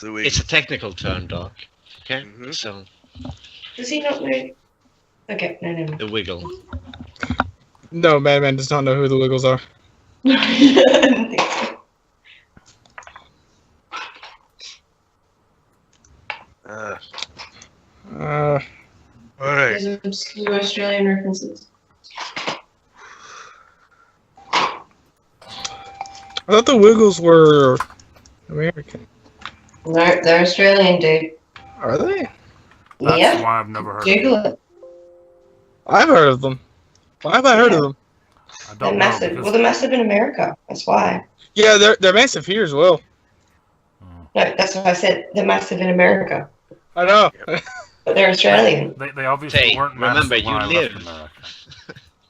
The Wiggles. It's a technical term, Doc. Okay, so Does he not know? Okay, no. the wiggle. No, Madman does not know who the Wiggles are. I didn't think so. All right. There's obscure Australian references. I thought the Wiggles were American. No, they're Australian, dude. Are they? That's Yeah. why I've never heard Google of it. it. I've heard of them. Why have I heard of them? I They're don't know. massive. Because, Well, they're massive in America. That's why. Yeah, they're massive here as well. No, that's what I said. They're massive in America, I know. but they're Australian. they obviously Hey, weren't remember, massive when you I live. left America.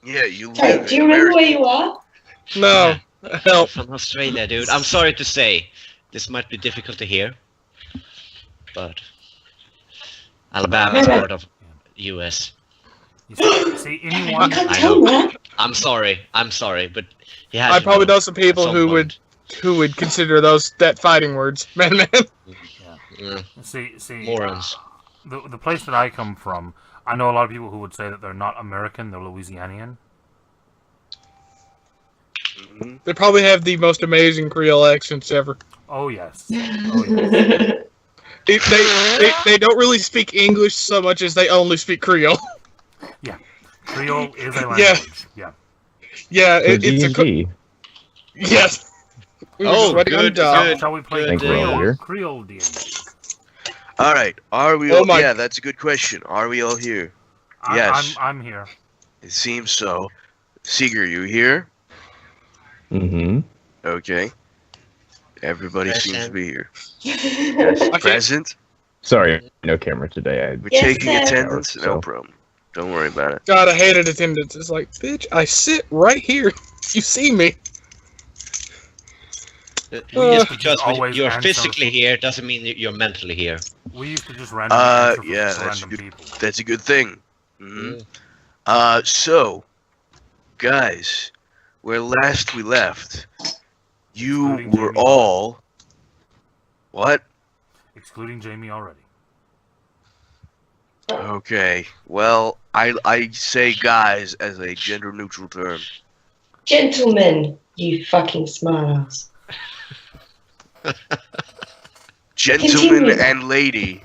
Yeah, you live Hey, in do you remember America. where you are? No. Help. From Australia, dude. I'm sorry to say, this might be difficult to hear, but Alabama is part of U.S. You see I anyone? can't I tell know. that. I'm sorry, but he has. I to probably know know some people at some who point. would consider that fighting words. Man. Yeah, See, morons. the place that I come from, I know a lot of people who would say that they're not American, they're Louisianian. Mhm. They probably have the most amazing Creole accents ever. Oh yes. Oh yes. They don't really speak English so much as they only speak Creole. Creole is a Yeah. language. Yeah. Yeah, So it's a D&D. yes. We were Oh, sweating on good, top. good. Shall we play Thank you, Elder. Creole D&D? All right. Are we Oh all? my- Yeah, that's a good question. Are we all here? Yes. I'm here. It seems so. Seeger, you here? Mm-hmm. Okay. Everybody seems to Present. be here. Okay. Present. Sorry, no camera today. We're Yes, taking sir. attendance. No So- problem. Don't worry about it. God, I hated attendance. It's like, bitch, I sit right here. You see me. Just because always you're answer. physically here doesn't mean that you're mentally here. We used to just randomly answer for Yeah, that's random good. people. That's a good thing. Mhm. Mm. So, guys, where last we left, you Excluding were Jamie. all. What? Excluding Jamie already. Okay. Well, I say guys as a gender neutral term. Gentlemen, you fucking smartass. Gentleman Continue. and lady.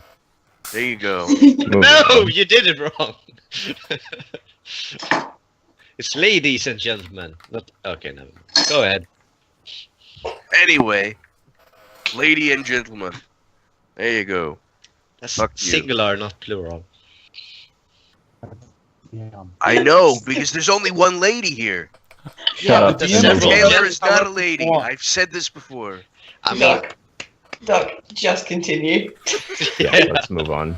There you go. No, you did it wrong. It's ladies and gentlemen. Not okay. No, go ahead. Anyway, lady and gentleman. There you go. That's Fuck you. singular, not plural. I know, because there's only one lady here. Shut up. there's Emily. several. Taylor Gen- is not a lady. I've said this before. I mean, Doc, just continue. Yeah, let's move on.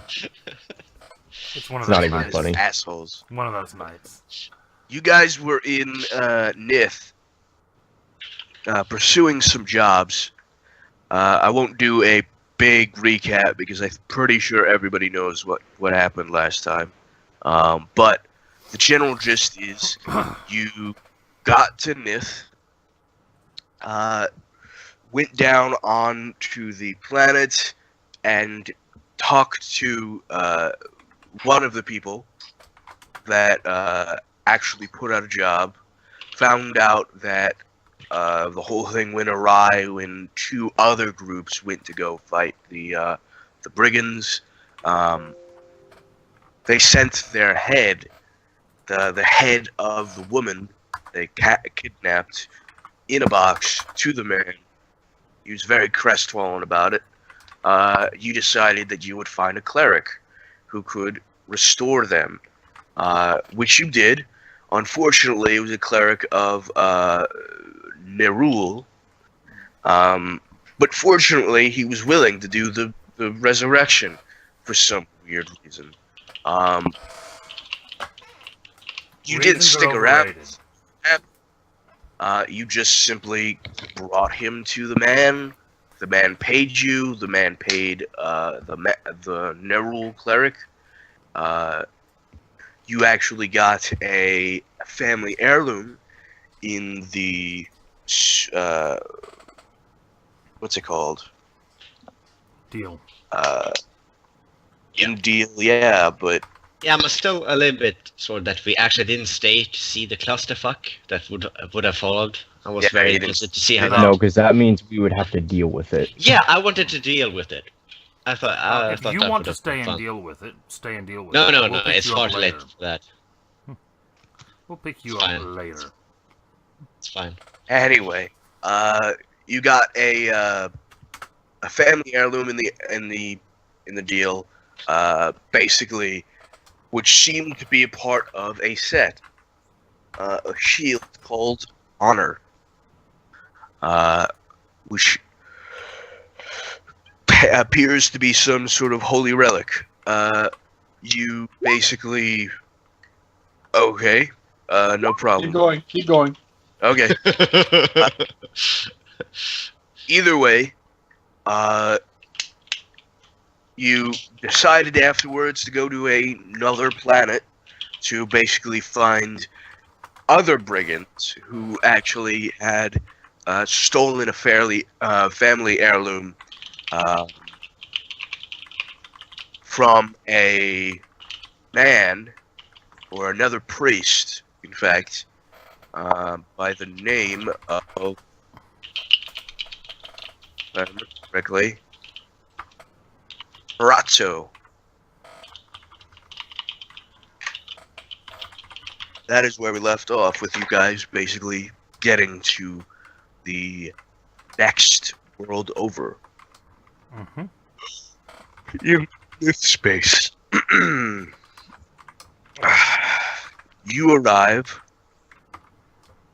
It's one of It's not those even nights. funny. Assholes. One of those nights. You guys were in Nith pursuing some jobs. I won't do a big recap because I'm pretty sure everybody knows what happened last time. But the general gist is you got to Nith, went down onto the planet, and talked to one of the people that actually put out a job, found out that the whole thing went awry when two other groups went to go fight the brigands. They sent their head, the head of the woman they kidnapped, in a box to the man. He was very crestfallen about it. You decided that you would find a cleric who could restore them, which you did. Unfortunately, it was a cleric of Nerul. But fortunately, he was willing to do the resurrection for some weird reason. You didn't Reasons are stick around. overrated. You just simply brought him to the man. The man paid you. The man paid the Nerul cleric. You actually got a family heirloom in the what's it called? Deal. In deal, yeah, but Yeah, I'm still a little bit sure that we actually didn't stay to see the clusterfuck that would have followed. I was Yeah, very you didn't- interested to see how you that. No, because that means we would have to deal with it. Yeah, I wanted to deal with it. I thought. I If thought you that want would to have stay been and fun. deal with it, stay and deal with No, it. no, We'll no. pick It's you far up too late later. for that. We'll pick you It's up fine. later. It's fine. anyway, you got a family heirloom in the deal, basically, which seemed to be a part of a set, a shield called Honor, which appears to be some sort of holy relic. You basically, okay, no problem. Keep going. Okay. Either way, you decided afterwards to go to another planet to basically find other brigands who actually had stolen a family heirloom from a man, or another priest, in fact, by the name of, if I remember correctly, Razzo. That is where we left off, with you guys basically getting to the next world over. Mm-hmm. You myth space. You arrive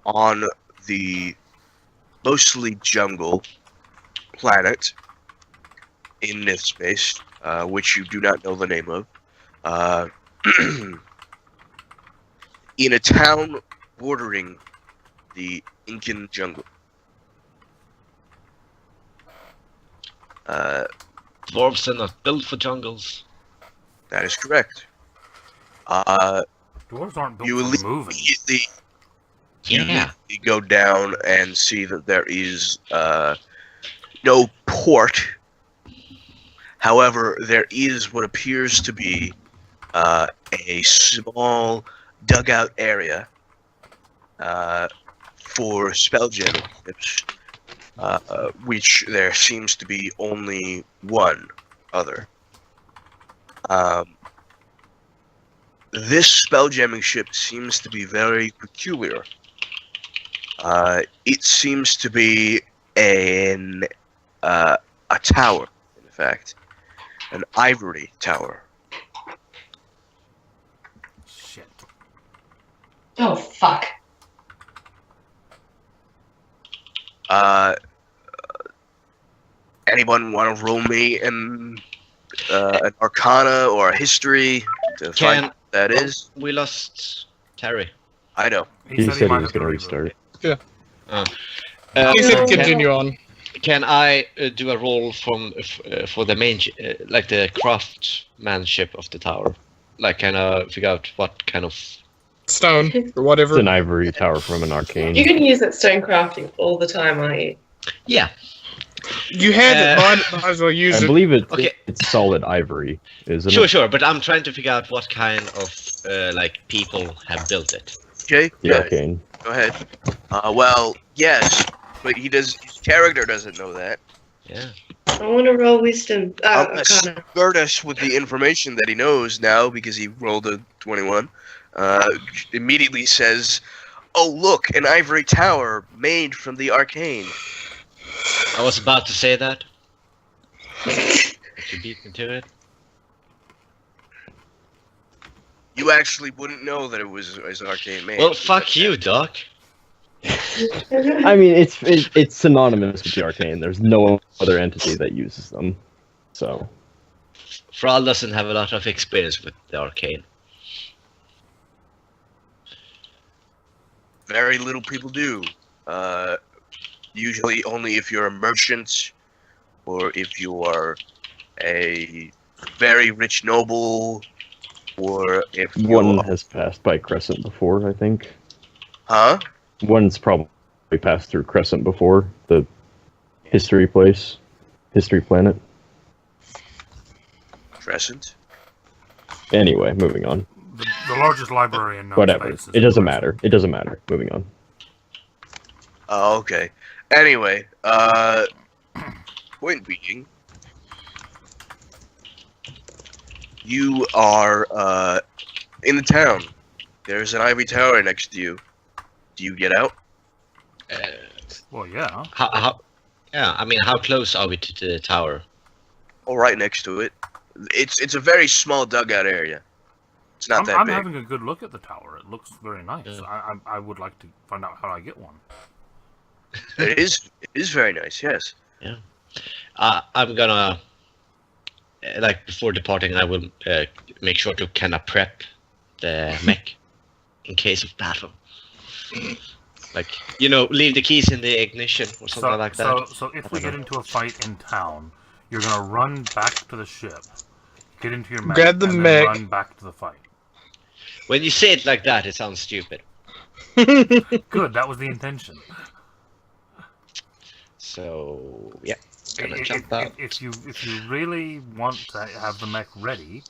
on the mostly jungle planet in myth space, which you do not know the name of, in a town bordering the Incan jungle. Dwarves are not built for jungles. That is correct. Dwarves aren't built You for moving. immediately Yeah. you go down and see that there is no port. However, there is what appears to be a small dugout area for Spelljammer ships, which there seems to be only one other. This Spelljamming ship seems to be very peculiar. It seems to be a tower, in fact, an ivory tower. Shit. Oh, fuck. Anyone want to roll me an Arcana or a History to find what that is? We lost Terry. I know. He said said he might was have to going to reboot. restart. He said No. continue on. Can I do a roll for the main, like the craftsmanship of the tower? Like, kind of figure out what kind of. Stone or It's whatever. an ivory tower from an arcane. You're going to use that stone crafting all the time, aren't you? Yeah. You had it. Might as well use I it. believe Okay. it's solid ivory, isn't Sure, it? sure. But I'm trying to figure out what kind of like people have built it. Okay? The Yeah, arcane. go ahead. Well, yes, but his character doesn't know that. Yeah. I want to roll wisdom. Unless Arcana. Gertis, with the information that he knows now, because he rolled a 21, immediately says, "Oh, look, an ivory tower made from the arcane." I was about to say that. But you beat me to it. You actually wouldn't know that it was arcane made. Well, fuck you, Doc. I mean, it's synonymous with the arcane. There's no other entity that uses them. So, Thrall doesn't have a lot of experience with the arcane. Very little people do. Usually only if you're a merchant, or if you are a very rich noble, or if you one are... has passed by Crescent before, I think. Huh? One's probably passed through Crescent before, the history place, history planet. Crescent. Anyway, moving on. The largest library in known Whatever. space is It doesn't Crescent. matter. It doesn't matter. Moving on. Oh, okay. Anyway, point being, you are in the town. There's an ivory tower next to you. Do you get out? Well, yeah. Yeah, I mean, how close are we to the tower? Oh, right next to it. It's a very small dugout area. It's not that I'm big. having a good look at the tower. It looks very nice. Yeah. I would like to find out how I get one. It is very nice. Yes. I'm gonna, like, before departing, I will make sure to kind of prep the mech in case of battle. Like, leave the keys in the ignition or something like that. So if we get into a fight in town, you're gonna run back to the ship, get into your mech, Grab the and mech. then run back to the fight. When you say it like that, it sounds stupid. Good, that was the intention. So, yeah. Gonna jump out. If you really want to have the mech ready,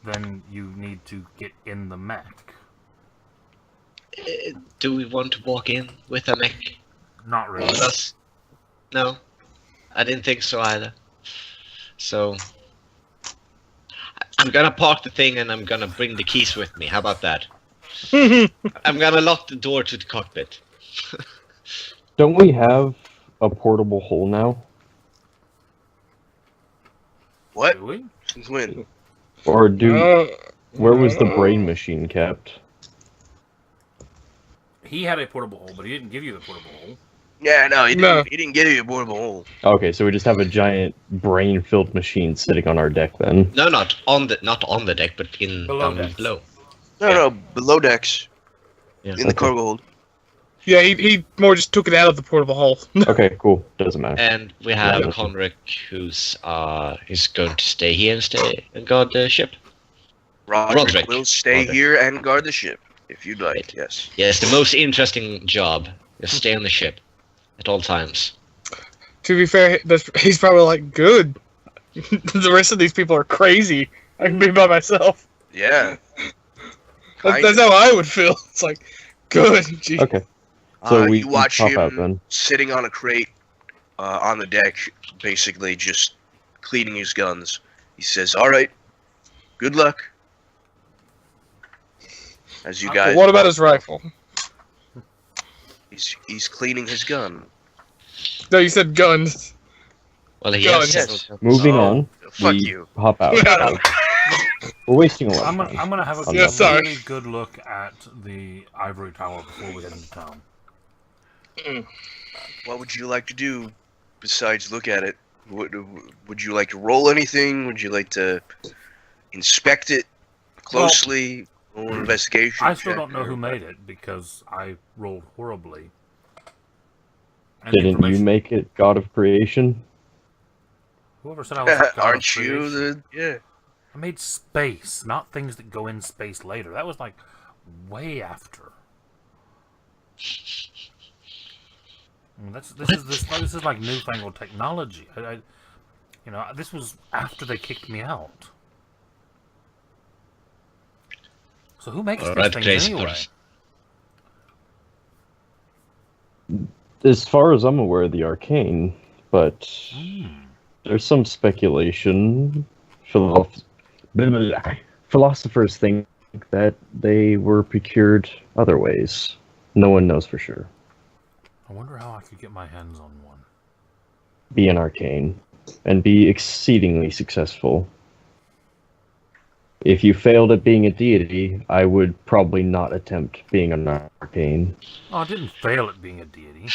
then you need to get in the mech. Do we want to walk in with a mech? Not really. No, I didn't think so either. So, I'm gonna park the thing and I'm gonna bring the keys with me. How about that? I'm gonna lock the door to the cockpit. Don't we have a portable hole now? What? Do we? Since when? Or where was the brain machine kept? He had a portable hole, but he didn't give you the portable hole. Yeah, no, he No. didn't give you a portable hole. Okay, so we just have a giant brain-filled machine sitting on our deck then. No, not on the deck, but Below down decks. below. No, below decks, Yeah. in the cargo hold. Yeah, he more just took it out of the portable hole. Okay, cool. Doesn't matter. And we have Yeah. Conric, who's going to stay here and guard the ship. Roderick will stay Roderick. here and guard the ship, if you'd like. Yes. Yes, the most interesting job. Just stay on the ship at all times. To be fair, he's probably like, good. The rest of these people are crazy. I can be by myself. Yeah. That's how I would feel. It's like, good. Gee. Okay, so we you watch pop him out then. sitting on a crate on the deck, basically just cleaning his guns. He says, "All right, good luck." As you guys, What about his rifle? he's cleaning his gun. No, you said guns. Well, he Guns. has several guns. Moving Oh, on, Fuck we you. hop out. We're wasting a lot I'm of time. gonna have a Yeah, sorry. really good look at the ivory tower before we get into town. What would you like to do besides look at it? Would you like to roll anything? Would you like to inspect it closely? Roll an investigation. I still check, don't know or- who made it because I rolled horribly. And Didn't you information- make it God of Creation? Whoever said I was God of Aren't you creation. the? Yeah. I made space, not things that go in space later. That was like way after. I mean, this is like newfangled technology. This was after they kicked me out. So who makes Alright, these things Grace, anyway? please. As far as I'm aware, the Arcane, but there's some speculation. Philosophers think that they were procured other ways. No one knows for sure. I wonder how I could get my hands on one. Be an Arcane, and be exceedingly successful. If you failed at being a deity, I would probably not attempt being an Arcane. Oh, I didn't fail at being a deity.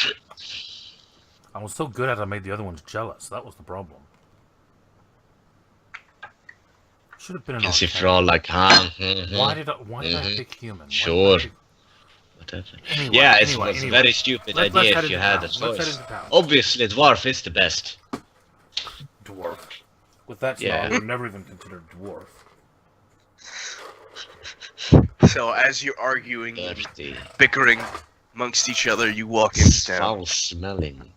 I was so good at it, I made the other ones jealous. That was the problem. Should have been an Because if arcane. you're all like, Why did I pick human? Why did I Sure. pick- whatever. Anyway, Yeah, it anyway, was a anyway. very stupid Let's idea head if you into had town. a Let's head choice. into town. Obviously, dwarf is the best. Dwarf. With that said, Yeah. I would never even consider dwarf. So as you're arguing, and Thirsty, bickering amongst each other, you walk into town. foul-smelling,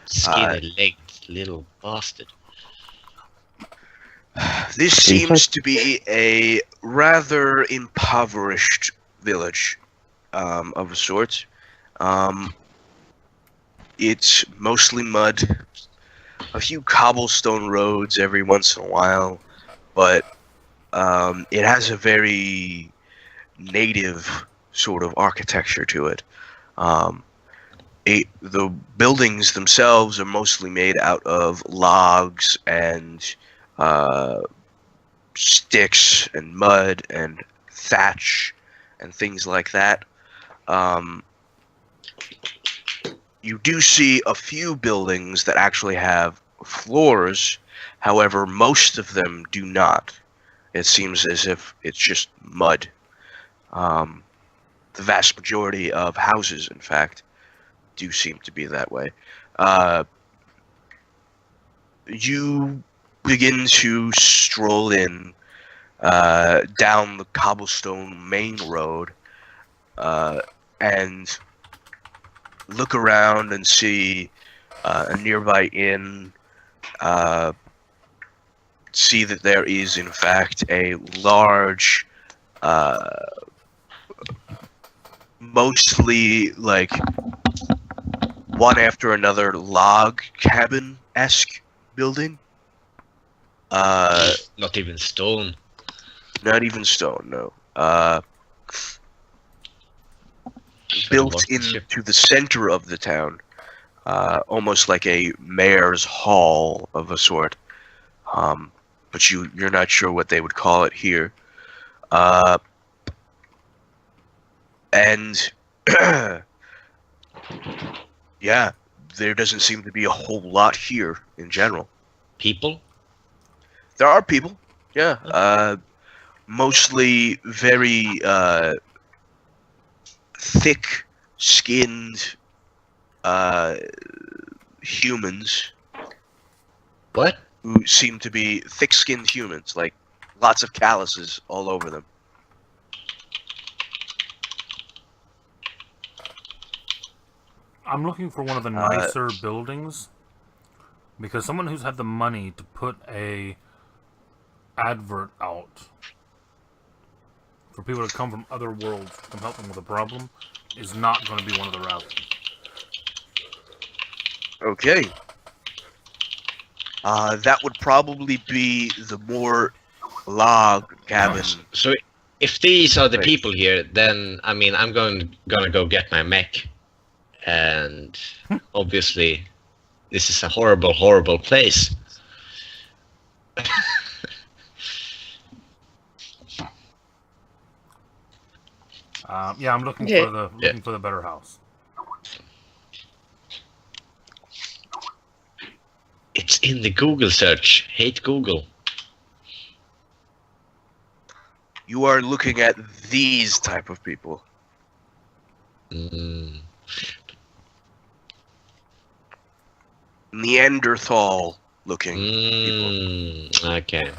skinny-legged little bastard. This seems to be a rather impoverished village, of a sort. It's mostly mud, a few cobblestone roads every once in a while, but it has a very native sort of architecture to it. The buildings themselves are mostly made out of logs and sticks and mud and thatch and things like that. You do see a few buildings that actually have floors, however, most of them do not. It seems as if it's just mud. The vast majority of houses, in fact, do seem to be that way. You begin to stroll in down the cobblestone main road and look around and see a nearby inn. See that there is, in fact, a large, mostly like one after another log cabin-esque building. Not even stone. Not even stone, no. Built into the center of the town, almost like a mayor's hall of a sort. But you're not sure what they would call it here. And yeah, there doesn't seem to be a whole lot here in general. People? There are people, yeah. Mostly very thick-skinned humans. What? Who seem to be thick-skinned humans, like lots of calluses all over them. I'm looking for one of the nicer buildings because someone who's had the money to put a advert out for people to come from other worlds to come help them with a problem is not going to be one of the routes. Okay. That would probably be the more log cabin. So if these are the people here, then I mean I'm gonna go get my mech, and obviously this is a horrible, horrible place. Yeah, I'm looking Yeah. for the better house. It's in the Google search. Hate Google. You are looking at these type of people. Mm. Neanderthal looking people. Okay.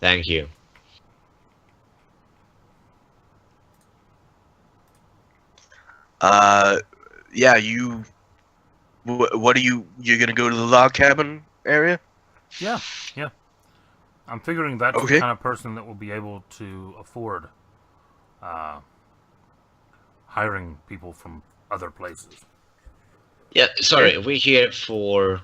Thank you. Yeah, you. What are you? You're gonna go to the log cabin area? Yeah. I'm figuring that's Okay. the kind of person that will be able to afford hiring people from other places. Yeah, sorry, we're here for...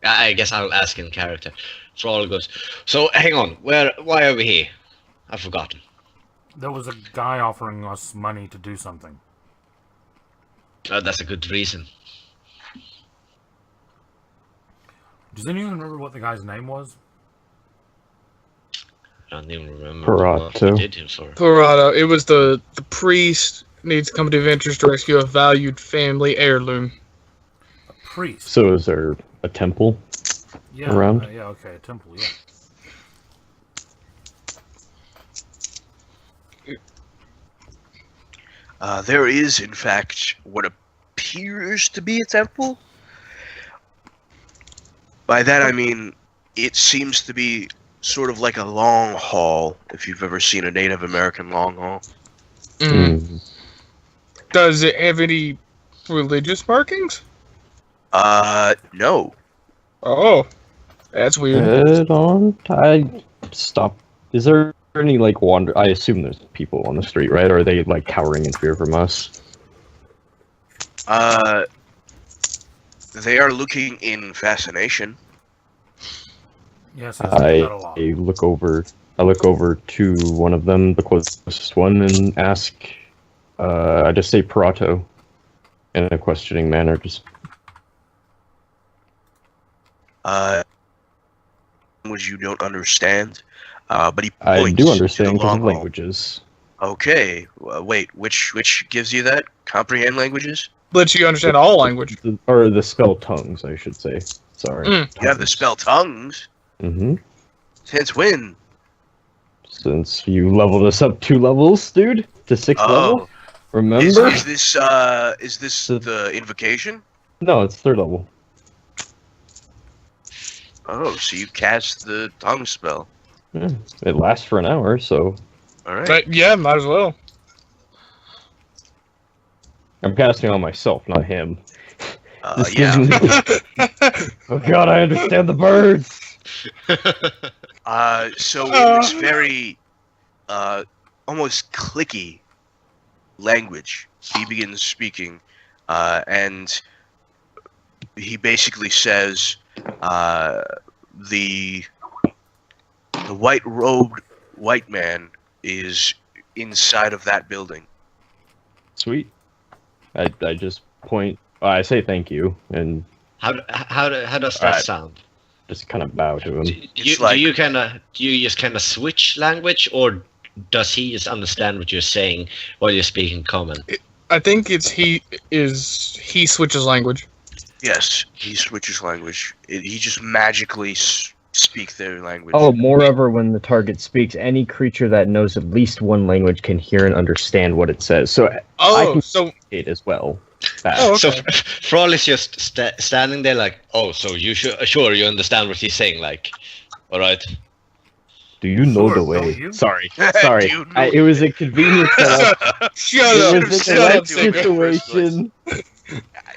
I guess I'll ask in character. For all goes. So, hang on, why are we here? I've forgotten. There was a guy offering us money to do something. That's a good reason. Does anyone remember what the guy's name was? I don't even remember what Parato. we did him for. Parado. It was the priest needs company of interest to rescue a valued family heirloom. A priest. So is there a temple? Yeah. around? Yeah. Okay. A temple. Yeah. There is, in fact, what appears to be a temple. By that I mean, it seems to be sort of like a long hall, if you've ever seen a Native American long hall. Does it have any religious markings? No. Oh. That's weird. Head on. I stop. Is there any like wander? I assume there's people on the street, right? Or are they like cowering in fear from us? They are looking in fascination. Yes, I see that a lot. I look over. I look over to one of them, the closest one, and ask. I just say Parato in a questioning manner. Just Language you don't understand. But he points I do to understand the because long of hall. languages. Okay, wait, which gives you that? Comprehend languages? But you understand all language. Or the spell tongues, I should say. Sorry. You have the spell tongues? Mm-hmm. Since when? Since you leveled us up 2 levels, dude, to 6th level. Remember? Is this the invocation? No, it's 3rd level. Oh, so you cast the tongue spell. Yeah, it lasts for an hour, so Alright. But, yeah, might as well. I'm casting on myself, not him. This Yeah. gives me- Oh god, I understand the birds. So in this very almost clicky language, he begins speaking, and he basically says, the white-robed white man is inside of that building. Sweet. I just point. I say thank you and How does that Alright. sound? just kind of bow to him. Do you just kind of switch language, or does he just understand what you're saying while you're speaking common? I think he switches language. Yes, he switches language. He just magically speaks their language. Oh, moreover, when the target speaks, any creature that knows at least one language can hear and understand what it says. So I Oh, can so it as well. Fast. Oh, So okay. Thrall is just standing there like, oh, so you sure you understand what he's saying, like, all right. Do you know Sure, the don't way? you? Sorry, Do sorry. you know It was a convenient setup. shut It up, was a shut up, direct Sigrid. situation.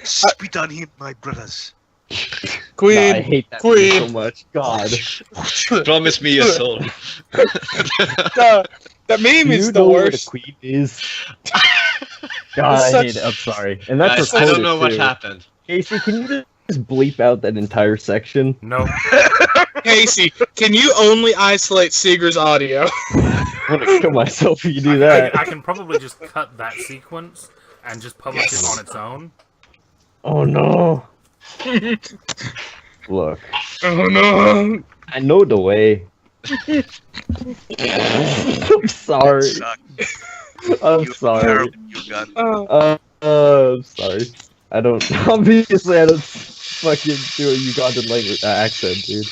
Spit on him, my brothers. Queen, No, I hate that Queen. word so much. God. Promise me your soul. that meme Do is you the know what a worst. queen is? God, I Such- hate it. I'm sorry. And that's Guys, I don't recorded, know what too. happened. Casey, can you just bleep out that entire section? No. Casey, can you only isolate Sigurd's audio? I want to kill myself if you do I that. can probably just cut that sequence and just publish it on its own. Oh no. Look, Oh no! I know the way. I'm sorry. Suck. I'm You're sorry. terrible, you gun. I'm sorry. I don't. Obviously, I don't fucking do a Ugandan language accent, dude.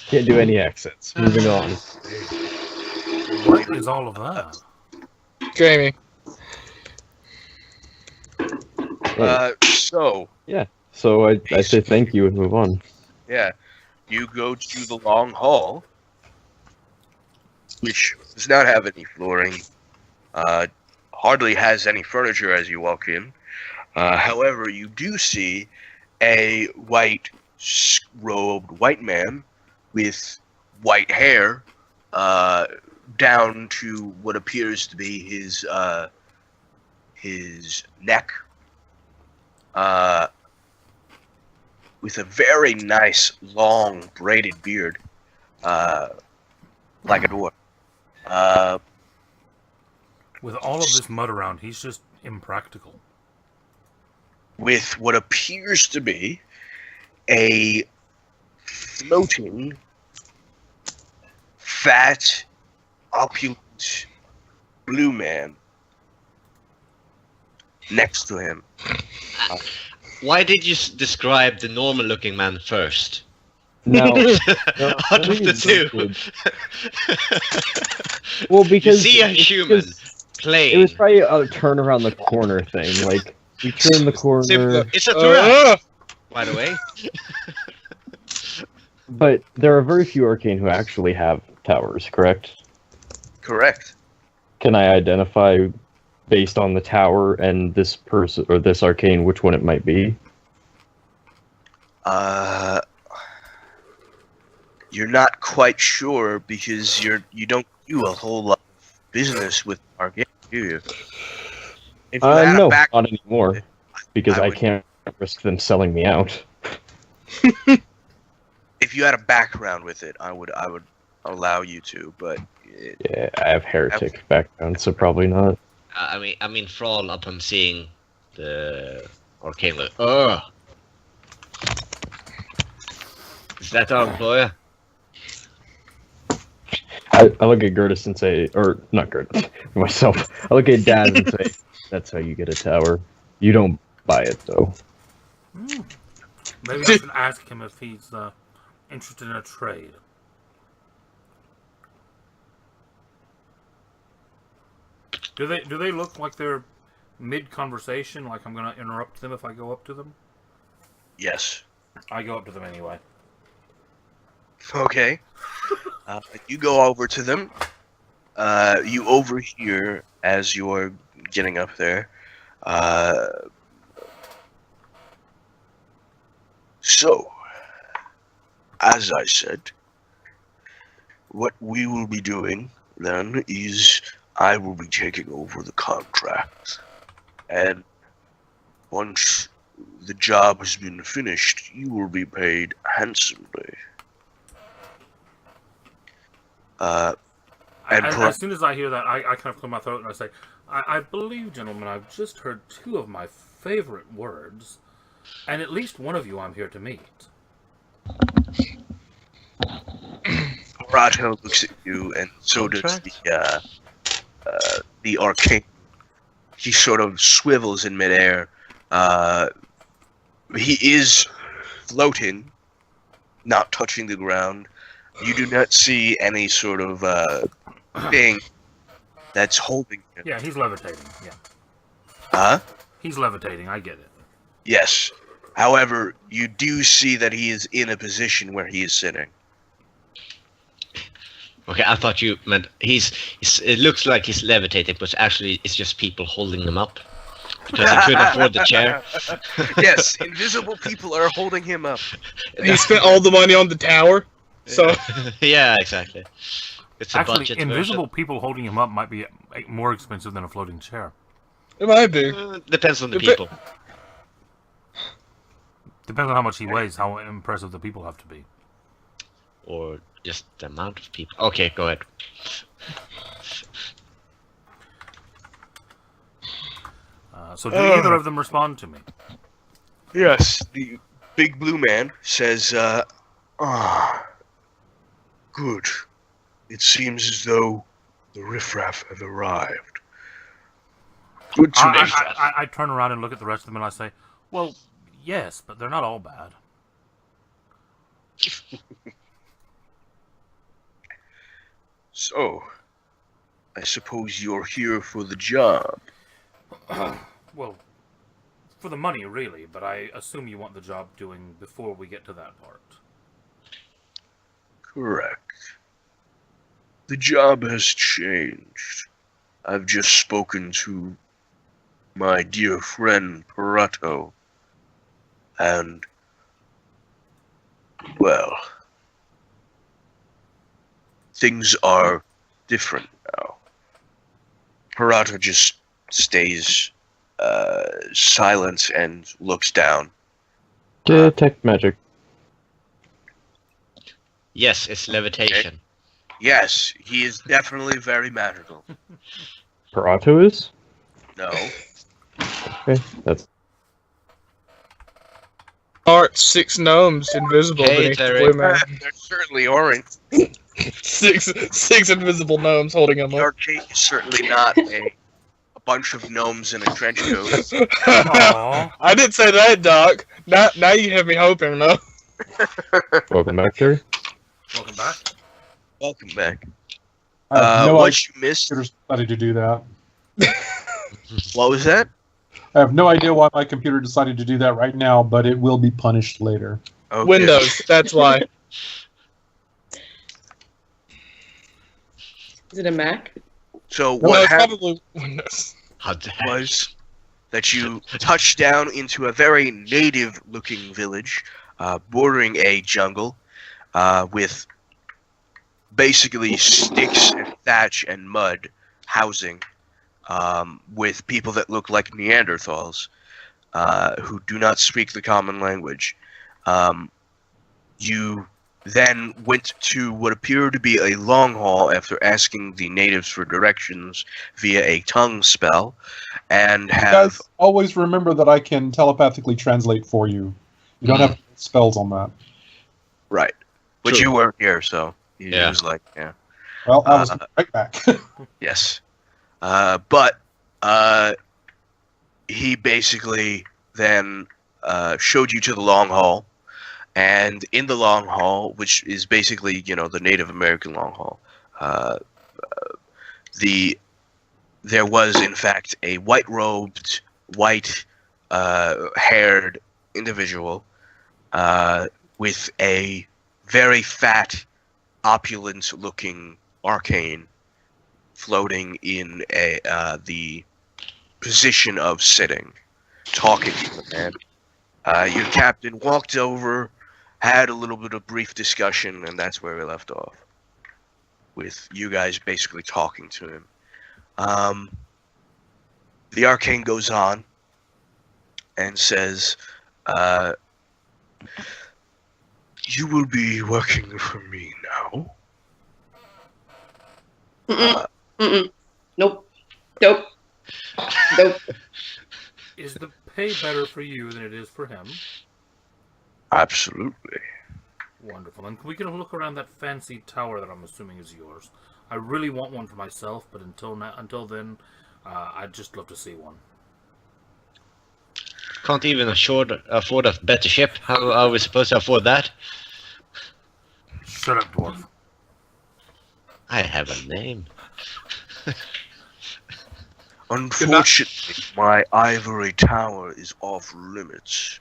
Can't do any accents. Moving on. What is all of that? Jamie. So, So I say thank you and move on. yeah, you go to the long hall, which does not have any flooring, hardly has any furniture as you walk in. However, you do see a white-robed white man with white hair down to what appears to be his neck, with a very nice, long, braided beard, like a dwarf. With all of this mud around, he's just impractical. With what appears to be a floating, fat, opulent blue man next to him. Why did you describe the normal-looking man first? No. Out of the two. Well, You because see a it's human just- playing. It was probably a turn around the corner thing. Like you turn the corner, It's a giraffe, Uh, by the way. but there are very few arcane who actually have towers. Correct? Correct. Can I identify based on the tower and this person or this arcane which one it might be? You're not quite sure because you don't do a whole lot of business with Arcane, do you? If you had No, a back, not anymore. Because I would- can't risk them selling me out. If you had a background with it, I would allow you to, but Yeah, I have heretic background, so probably not. I mean, Thrall, upon seeing the arcane, like, oh, is that our employer? I look at Gertis and say, or not Gertis, myself. I look at Daz and say, "That's how you get a tower. You don't buy it, though." Maybe I should ask him if he's interested in a trade. Do they look like they're mid-conversation, like I'm going to interrupt them if I go up to them? yes. I go up to them anyway. Okay. You go over to them. You overhear as you're getting up there. So, as I said, what we will be doing then is I will be taking over the contract. And once the job has been finished, you will be paid handsomely. As soon as I hear that, I kind of clear my throat and I say, I believe, gentlemen, I've just heard two of my favorite words, and at least one of you I'm here to meet. Rato looks at you, and so does the arcane. He sort of swivels in midair. He is floating, not touching the ground. You do not see any sort of thing that's holding him. Yeah, he's levitating, yeah. Huh? He's levitating, I get it. Yes. However, you do see that he is in a position where he is sitting. Okay, I thought you meant it looks like he's levitating, but actually it's just people holding him up. Because he couldn't afford the chair. Yes, invisible people are holding him up. He spent all the money on the tower, so Yeah, exactly. It's a Actually, budget invisible people holding him up might be more expensive than a floating chair. it might be. version. Depends on the Depe- people. Depends on how much he weighs, how impressive the people have to be. Or just the amount of people. Okay, go ahead. So do either of them respond to me? Yes, the big blue man says, good. It seems as though the riffraff have arrived. Good to know. I turn around and look at the rest of them and I say, well, yes, but they're not all bad. So, I suppose you're here for the job. Well, for the money, really, but I assume you want the job doing before we get to that part. Correct. The job has changed. I've just spoken to my dear friend Parato, and, well, things are different now. Parato just stays silent and looks down. Detect magic. Yes, it's levitation. Yes, he is definitely very magical. Parato is? No. Okay, that's... Aren't 6 gnomes invisible Hey, beneath the Terry. blue man? There certainly aren't. Six invisible gnomes holding him up. Arcade is certainly not a bunch of gnomes in a trench coat. Aww. I didn't say that, Doc. Now you have me hoping, though. Welcome back, Terry. Welcome back. Welcome back. I have no What you missed? idea decided to do that. What was that? I have no idea why my computer decided to do that right now, but it will be punished later. Okay. Windows, that's why. Is it a Mac? So Well, what it's happened probably Windows. How the heck? was that you touched down into a very native-looking village, bordering a jungle, with basically sticks and thatch and mud housing with people that look like Neanderthals who do not speak the common language. You then went to what appeared to be a long hall after asking the natives for directions via a tongue spell, and have Guys, always remember that I can telepathically translate for you. You don't have spells on that. right. But True. you weren't here, so he Yeah. was like, yeah. Well, I was right back. Yes. But he basically then showed you to the long hall. And in the long hall, which is basically, the Native American long hall, there was, in fact, a white-robed, white-haired individual with a very fat, opulent-looking arcane floating in the position of sitting, talking to the man. Your captain walked over, had a little bit of brief discussion, and that's where we left off, with you guys basically talking to him. The arcane goes on and says, you will be working for me now. Nope. Is the pay better for you than it is for him? Absolutely. Wonderful. And can we get a look around that fancy tower that I'm assuming is yours? I really want one for myself, but until then, I'd just love to see one. Can't even afford a better ship. How are we supposed to afford that? Shut up, dwarf. I have a name. Unfortunately, my ivory tower is off limits,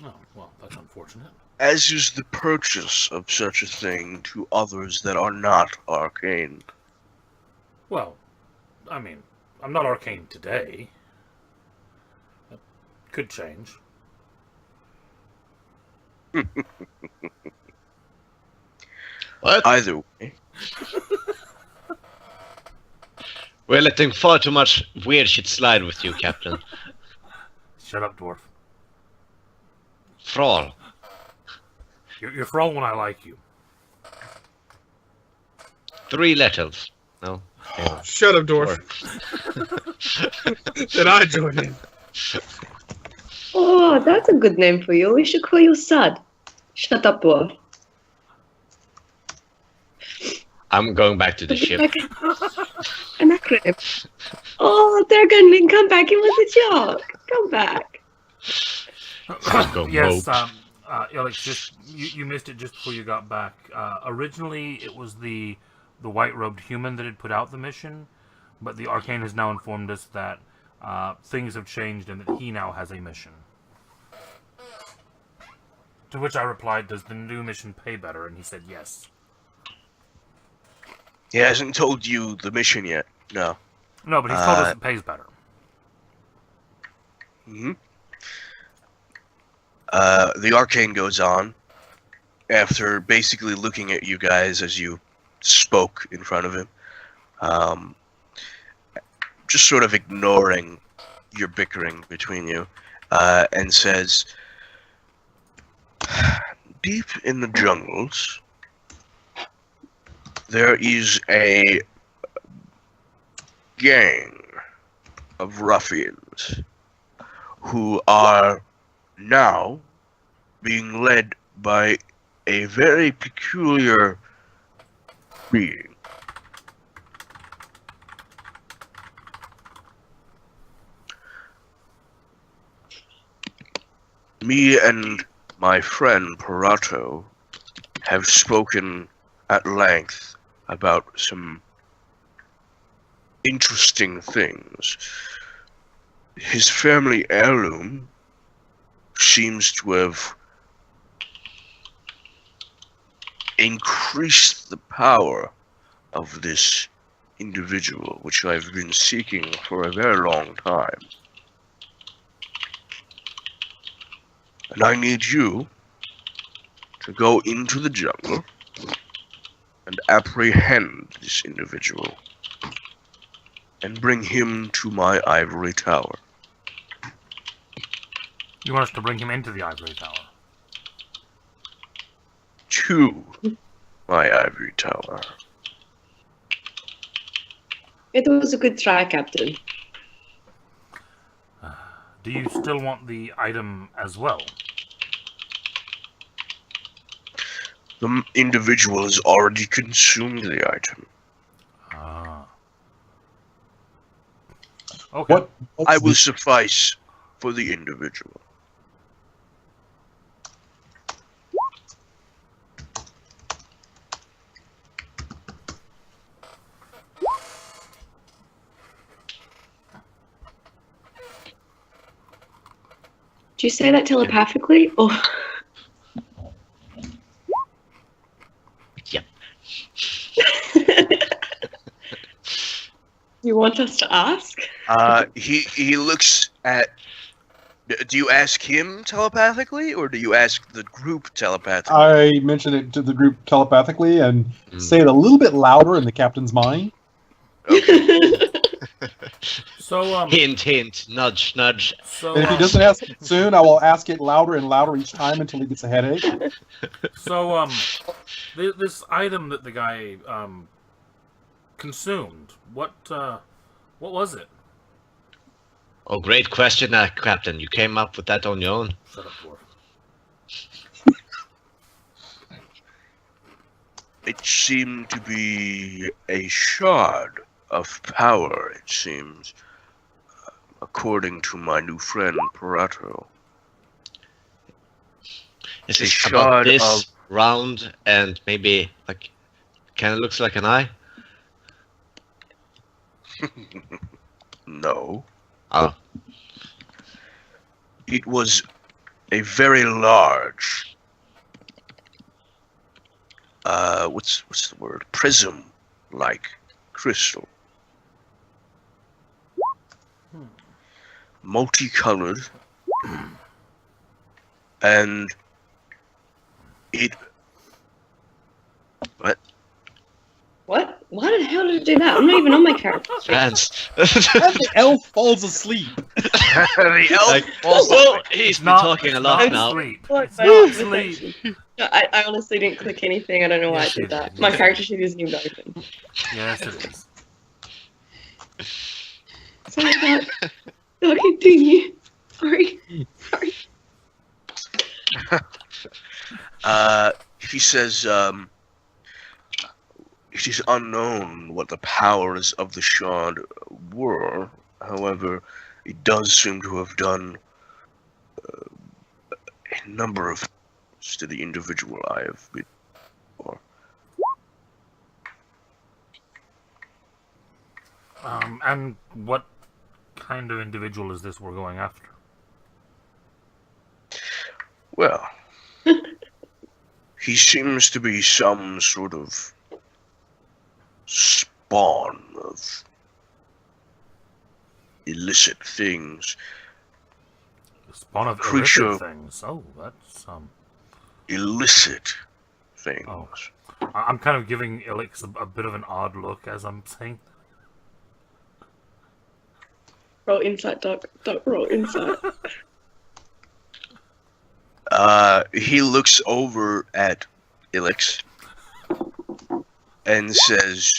Oh, well, that's unfortunate. as is the purchase of such a thing to others that are not arcane. Well, I mean, I'm not arcane today. That could change. What? Either way, We're letting far too much weird shit slide with you, Captain. Shut up, dwarf. Thrall. You're thrall when I like you. 3 letters. No. Shut up, dwarf. Then I join in. Oh, that's a good name for you. We should call you Sad. Shut up, dwarf. I'm going back to the ship. An acronym. Oh, Durgan, come back. It was a joke. Come back. Go Yes, mope. Alex, just you missed it just before you got back. Originally, it was the white-robed human that had put out the mission, but the arcane has now informed us that things have changed and that he now has a mission. To which I replied, "Does the new mission pay better?" And he said yes. he hasn't told you the mission yet. No. No, but he's told us it pays better. hmm The arcane goes on after basically looking at you guys as you spoke in front of him, just sort of ignoring your bickering between you, and says, deep in the jungles, there is a gang of ruffians who are now being led by a very peculiar being. Me and my friend Parato have spoken at length about some interesting things. His family heirloom seems to have increased the power of this individual, which I've been seeking for a very long time. And I need you to go into the jungle and apprehend this individual and bring him to my ivory tower. You want us to bring him into the ivory tower? To my ivory tower. It was a good try, Captain. Do you still want the item as well? The individual has already consumed the item. Ah. Okay. What's I will the- suffice for the individual. Do you say that telepathically, or Yep. you want us to ask? He looks at. Do you ask him telepathically, or do you ask the group telepathically? I mentioned it to the group telepathically and Mm. say it a little bit louder in the captain's mind. So, Hint, hint, nudge, nudge. so, And if he doesn't ask it soon, I will ask it louder and louder each time until he gets a headache. so, this item that the guy consumed, what was it? Oh, great question, Captain. You came up with that on your own. Shut up, dwarf. It seemed to be a shard of power, it seems, according to my new friend Parato. Is A this shard about this of- round and maybe like kind of looks like an eye? No. Oh, It was a very large, what's the word? Prism-like crystal. Multicolored. And it... What? What? Why the hell did it do that? I'm not even on my character sheet. hands. And the elf falls asleep. The elf Like, falls well, he's been Not- talking a it's lot not now. Sleep. Look, It's my not office sleep. section. No, I honestly didn't click anything. I don't know why Yes, I you did that. did. My character sheet isn't even open. Yes, it is. Sorry, Doc. No, continue. Sorry. He says, it is unknown what the powers of the shard were. However, it does seem to have done a number of things to the individual I have been for. And what kind of individual is this we're going after? Well, he seems to be some sort of spawn of illicit things. The spawn of Creature. illicit things. Oh, that's Illicit things. Oh. I'm kind of giving Elix a bit of an odd look as I'm saying. Roll insight, Doc. Doc, roll insight. He looks over at Ilix and says,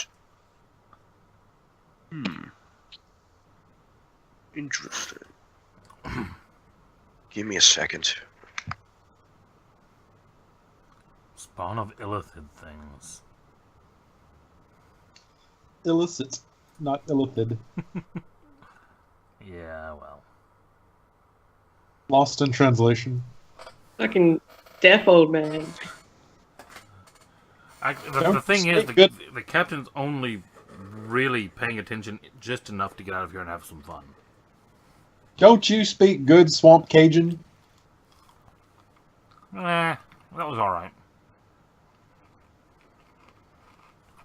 interesting. Give me a second. Spawn of illicit things. Illicit, not illithid. Yeah, well. Lost in translation. Fucking deaf old man. The thing is, the captain's only really paying attention just enough to get out of here and have some fun. Don't you speak good Swamp Cajun? That was alright.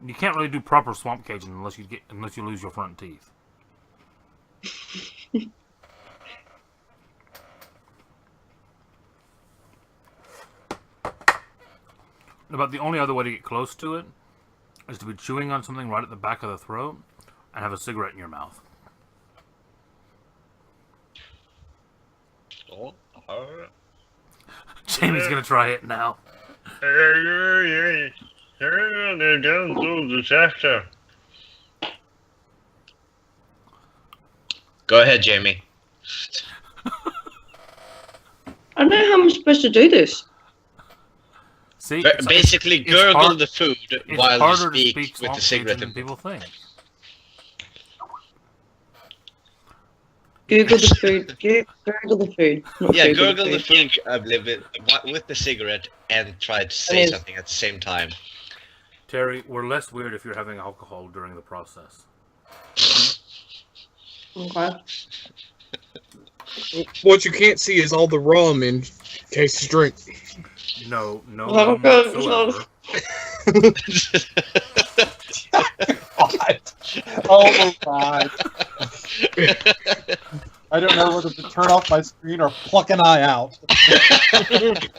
You can't really do proper swamp Cajun unless you lose your front teeth. About the only other way to get close to it is to be chewing on something right at the back of the throat and have a cigarette in your mouth. Jamie's gonna try it now. Go ahead, Jamie. I don't know how I'm supposed to do this. See, Basically, it's gurgle hard- the food it's while you harder to speak speak with the Swamp cigarette. Cajun than people think. Google the food. Google the food. not Yeah, Google gurgle the food with the cigarette and try to say Yes. something at the same time. Terry, we're less weird if you're having alcohol during the process. Okay. What you can't see is all the rum in Casey's drink. No Oh, rum God, whatsoever. God. Oh my god. I don't know whether to turn off my screen or pluck an eye out. And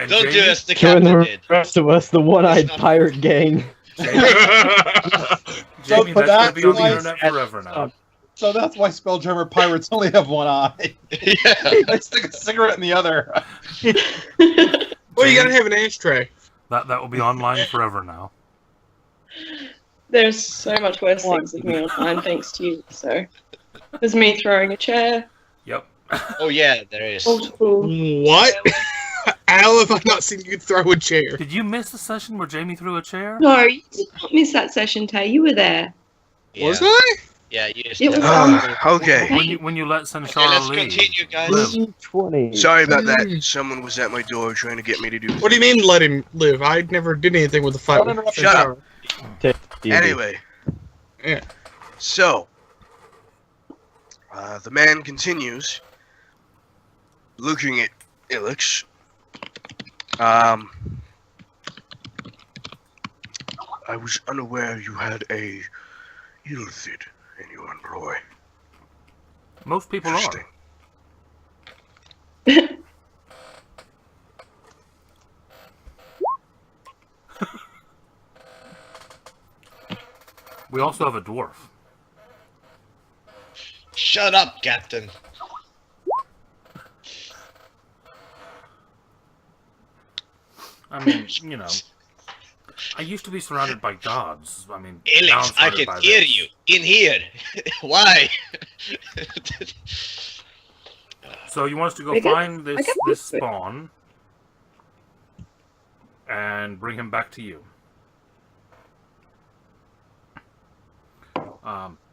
Don't Jamie, do as the Join captain the did. rest of us, the one-eyed pirate gang. Jamie, but that's gonna be on the that's internet forever now. So that's why Spelljammer pirates only have one eye. Yeah. They stick a cigarette in the other. Well, you gotta have an ashtray. That will be online forever now. There's so much worse things with me online, thanks to you. So there's me throwing a chair. Yep. Oh yeah, there is. Multiple. What? Al, have I not seen you throw a chair? Did you miss the session where Jamie threw a chair? No, you did not miss that session, Tay. You were there. Yeah. Was I? Yeah, you just It was Okay. When you let Okay, Sanshara let's leave. continue, guys. Liv. 20. Sorry about that. Someone was at my door trying to get me to do. What do you mean let him live? I never did anything with the fight. Don't with interrupt me. Shut up. D&D. Anyway. Yeah. So, the man continues, looking at Ilix. I was unaware you had a Ilithid in your employ. Most people Interesting. are. We also have a dwarf. Shut up, Captain. I mean, you know, I used to be surrounded by gods. I mean, now I'm Alex, I surrounded can by hear this. you in here. Why? So you want us to go I guess- find I this guess this we could. spawn and bring him back to you.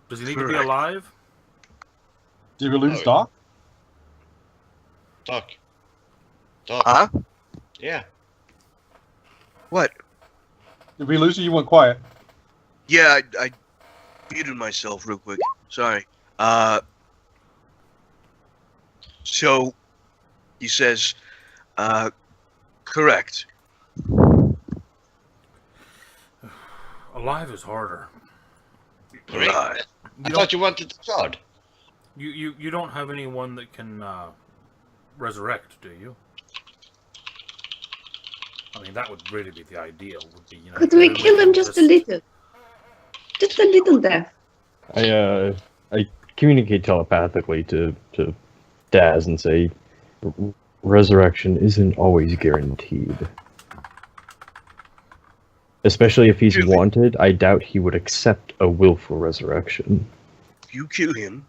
Does he need to be Correct. alive? Did we lose Oh, Doc? Doc. Doc. Huh? Yeah. What? Did we lose you? You went quiet. Yeah, I muted myself real quick. Sorry. So, he says, correct. Alive is harder. Great. Right. I thought you wanted the sword. You don't have anyone that can resurrect, do you? I mean, that would really be the ideal. Would be, you know, Could we everyone kill him can just a little? Just a little death. I communicate telepathically to Daz and say, resurrection isn't always guaranteed. Especially if he's Really? wanted, I doubt he would accept a willful resurrection. If you kill him,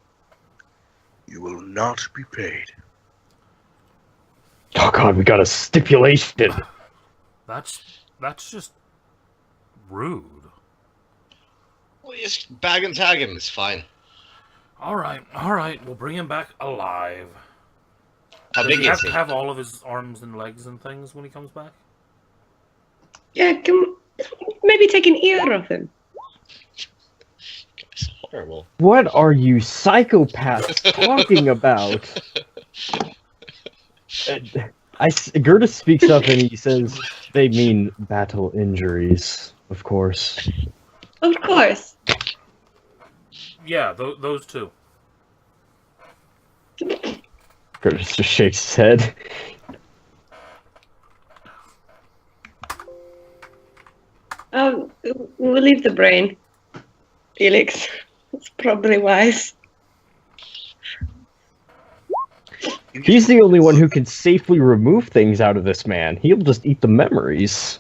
you will not be paid. Oh god, we got a stipulation! That's just rude. Well, just bag and tag him. It's fine. All right, we'll bring him back alive. How Does big he have is to he? have all of his arms and legs and things when he comes back? Yeah, maybe take an ear off him. It's horrible. What are you psychopaths talking about? Gerda speaks up and he says they mean battle injuries, of course. Of course. Yeah, those two. Gerda just shakes his head. We'll leave the brain. Felix. It's probably wise. He's the only one who can safely remove things out of this man. He'll just eat the memories.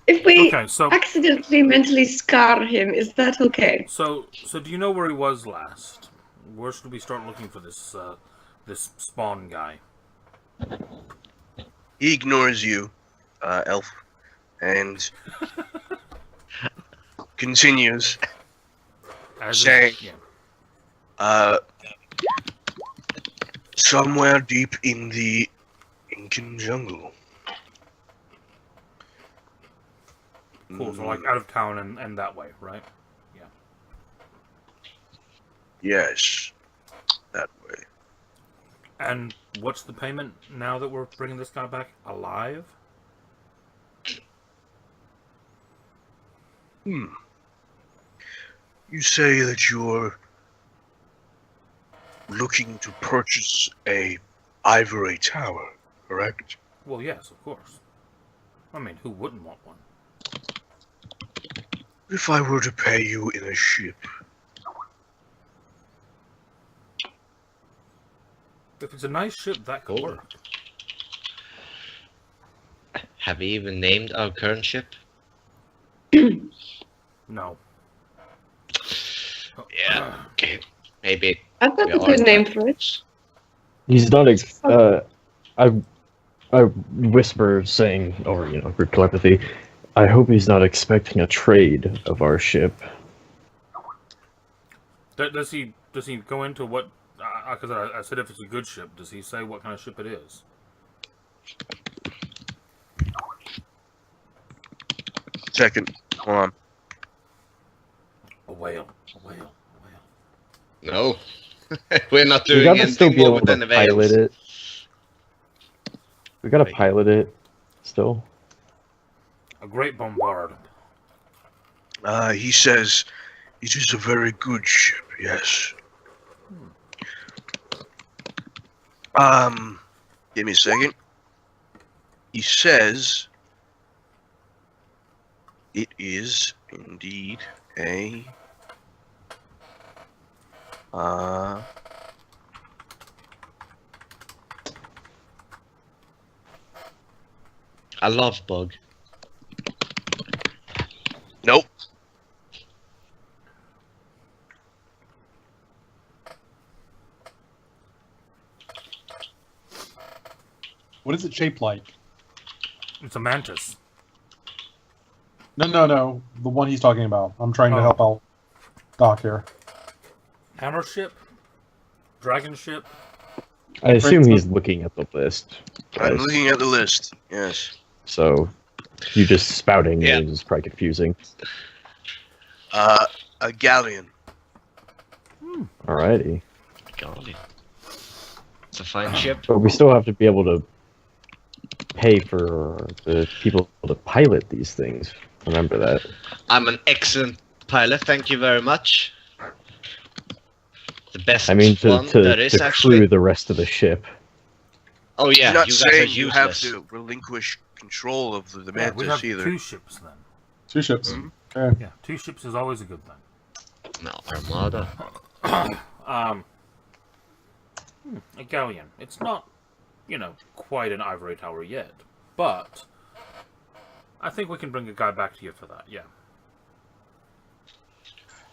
If we Okay, so accidentally mentally scar him, is that okay? so do you know where he was last? Where should we start looking for this this spawn guy? He ignores you, Elf, and continues As saying, yeah. somewhere deep in the Incan jungle. Cool. So like out of town and that way, right? Yeah. Yes, that way. And what's the payment now that we're bringing this guy back alive? You say that you're looking to purchase a ivory tower, correct? Well, yes, of course. I mean, who wouldn't want one? If I were to pay you in a ship, If it's a nice ship, that could Cool. work. Have we even named our current ship? No. Yeah. Okay. Maybe. I've got We a are good name that. for it. He's not. I whisper, saying over group telepathy. I hope he's not expecting a trade of our ship. Does he go into what? Because I said if it's a good ship, does he say what kind of ship it is? second, hold on. A whale. A whale. A whale. No. We're not We doing gotta still anything be more able than to the pilot whales. it. We gotta Right. pilot it still. A great bombard. He says, it is a very good ship, yes. Give me a second. He says, it is indeed a, I love bug. nope. What is it shaped like? It's a mantis. No. The one he's talking about. I'm trying to Oh. help out Doc here. Hammer ship? Dragon ship? I assume he's looking at the list. I'm guys. looking at the list, yes. So you just spouting Yeah. names is probably confusing. A galleon. Alrighty. God. It's a fine ship. But we still have to be able to pay for the people to pilot these things. Remember that. I'm an excellent pilot, thank you very much. The best I mean, one to that is crew actually. the rest of the ship. Oh yeah, You're not you guys are saying you have useless. to relinquish control of the Yeah, we mantis have either. 2 ships then. 2 ships. Mhm. Okay. Yeah, 2 ships is always a good thing. No, Armada. A galleon. It's not, quite an ivory tower yet, but I think we can bring a guy back to you for that. Yeah.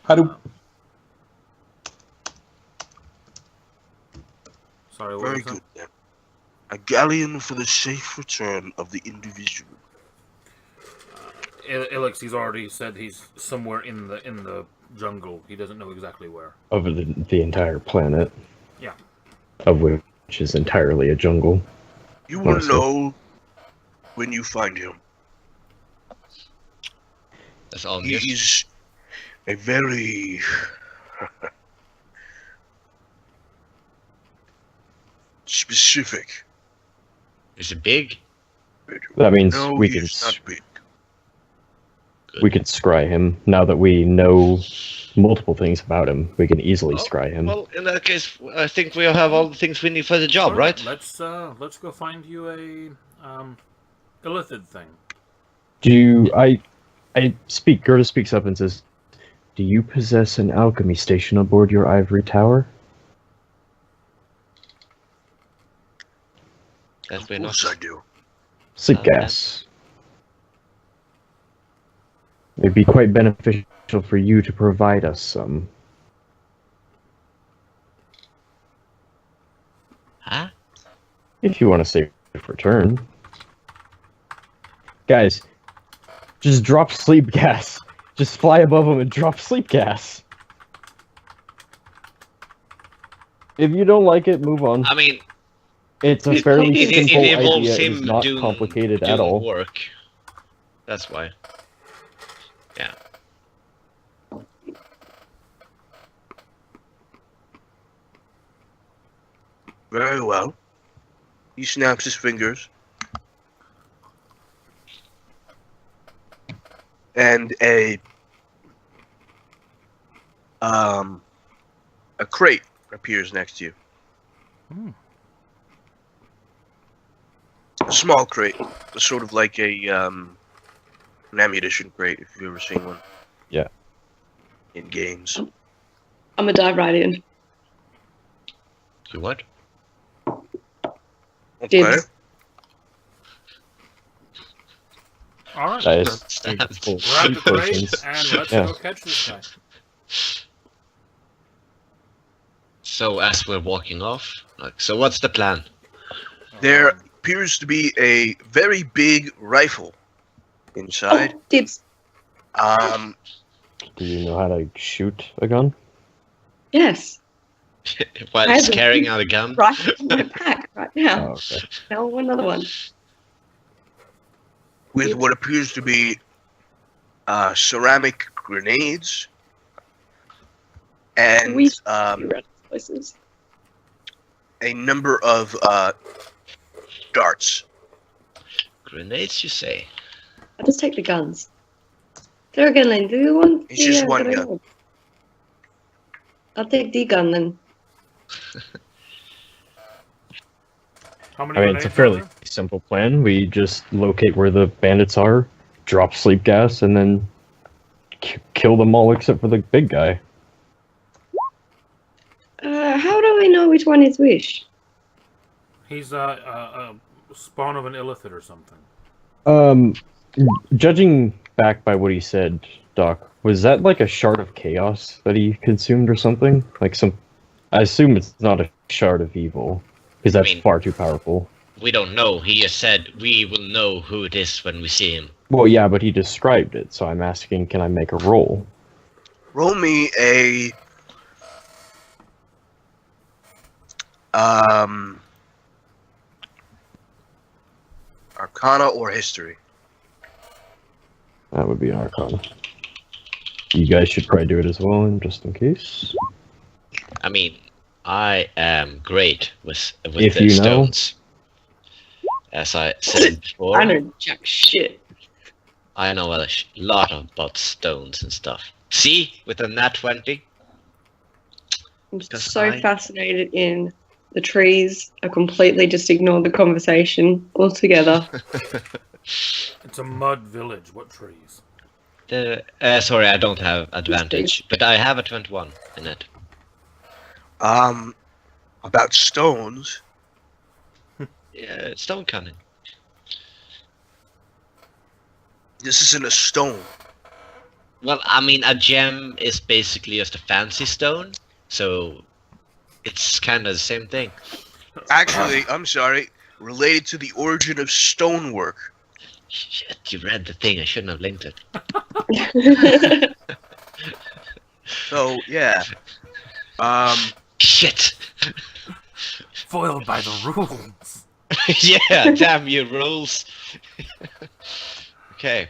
How do Sorry. What Very was that? good then. A galleon for the safe return of the individual. Ilix, he's already said he's somewhere in the jungle. He doesn't know exactly where. Over the entire planet. Yeah. Of which is entirely a jungle. You will Honestly. know when you find him. That's all He news. is a very specific. Is it big? That means No, we he can is not big. we can scry him. Now that we know multiple things about him, we can easily Oh, scry him. Well, in that case, I think we have all the things we need for the job, right? Let's go find you illithid thing. Do you, Gerda speaks up and says, do you possess an alchemy station aboard your ivory tower? That Of we're not. course I do. Sleep Okay. gas. It'd be quite beneficial for you to provide us some. Huh? If you want to save return. Guys, just drop sleep gas. Just fly above them and drop sleep gas. If you don't like it, move on. I mean, It's a It- fairly it- it simple involves idea. It him is not doing complicated at all. work. That's why. Yeah. Very well. He snaps his fingers. And a crate appears next to you. Hmm. A small crate, sort of like a an ammunition crate, if you've ever seen one. Yeah. In games. I'm gonna dive right in. You what? Okay. Dibs. Alright. Guys, Stab. Grab the sleep crate potions. and let's Yeah. go catch this guy. So as we're walking off, so what's the plan? There appears to be a very big rifle inside. Oh, Dibs. Do you know how to shoot a gun? Yes. While I he's have a- carrying out a gun? Right in my pack right now. Oh, okay. Now another one. with what appears to be ceramic grenades and We- Places. a number of darts. Grenades, you say? I'll just take the guns. There again, Lynn. Do you want It's just one the gun. I'll take the gun then. How many I mean, it's a grenades are fairly there? simple plan. We just locate where the bandits are, drop sleep gas, and then kill them all except for the big guy. How do I know which one is which? He's a spawn of an illithid or something. Judging back by what he said, Doc, was that like a shard of chaos that he consumed or something? Like some, I assume it's not a shard of evil, because that's I mean- far too powerful. We don't know. He just said we will know who it is when we see him. Well, yeah, but he described it, so I'm asking, can I make a roll? Roll me a Arcana or History. That would be an Arcana. You guys should probably do it as well, just in case. I mean, I am great with If the you know. stones. As I said before, I know jack shit. I know a lot about stones and stuff. See, with a nat 20, I'm Because so I- fascinated in the trees. I completely just ignored the conversation altogether. It's a mud village. What trees? sorry, I don't have advantage, but I have a 21 in it. About stones. Yeah, stone cunning. This isn't a stone. Well, I mean, a gem is basically just a fancy stone, so it's kind of the same thing. Actually, I'm sorry, related to the origin of stonework. Shit, you read the thing. I shouldn't have linked it. So yeah. Shit. Foiled by the rules. Yeah, damn you rules. Okay.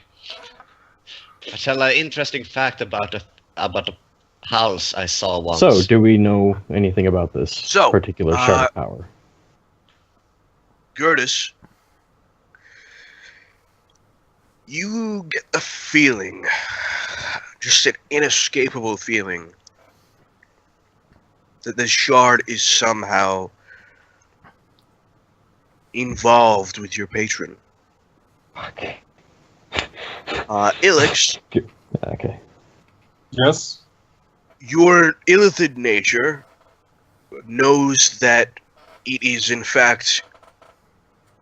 I tell an interesting fact about a house I saw once. So, do we know anything about this So, particular shard of power? Gertis, you get the feeling, just an inescapable feeling, that the shard is somehow involved with your patron. Fuck. Ilix, Okay. Yes. your illithid nature knows that it is in fact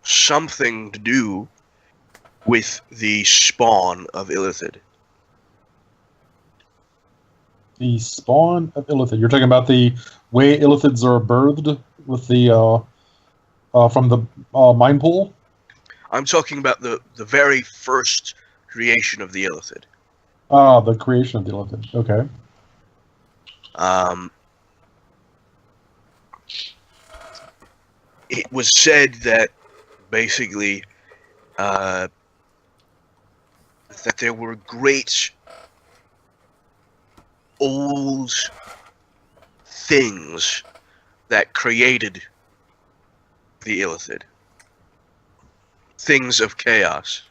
something to do with the spawn of illithid. The spawn of illithid. You're talking about the way illithids are birthed with the from the mine pool. I'm talking about the very first creation of the illithid. Ah, the creation of the illithid. Okay. It was said that basically that there were great old things that created the illithid. Things of chaos,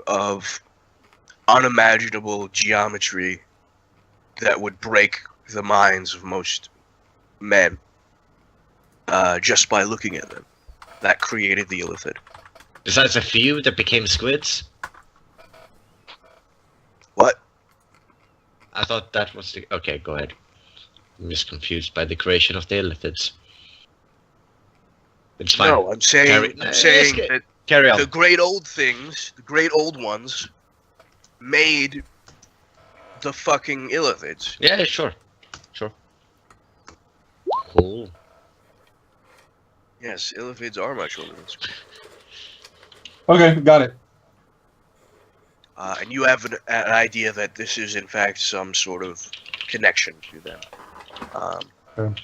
of unimaginable geometry that would break the minds of most men just by looking at them. That created the illithid. Besides a few that became squids? What? I thought that was the... Okay, go ahead. I'm just confused by the creation of the illithids. It's fine. No, I'm saying that Carry on. the great old things, the great old ones, made the fucking illithids. Yeah, sure. Sure. Cool. Yes, illithids are much older than squids. Okay, got it. And you have an idea that this is in fact some sort of connection to them. Okay.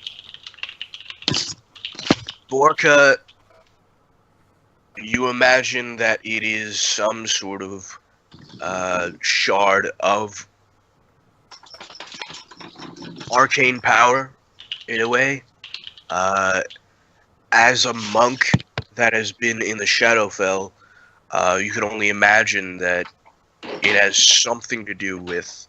Borka, you imagine that it is some sort of shard of arcane power, in a way. As a monk that has been in the Shadowfell, you can only imagine that it has something to do with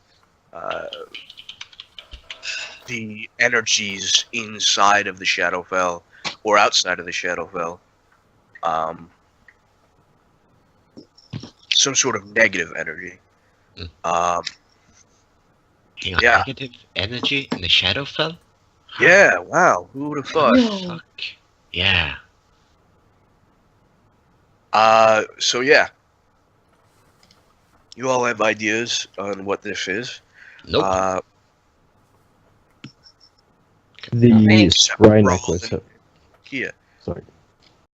the energies inside of the Shadowfell or outside of the Shadowfell. Some sort of negative energy. Hang on, Yeah. negative energy in the Shadowfell? Yeah, wow, who would have thought? Whoa. Fuck. Yeah. So yeah. You all have ideas on what this is. Nope. The Thanks. scry necklace. Here. Sorry.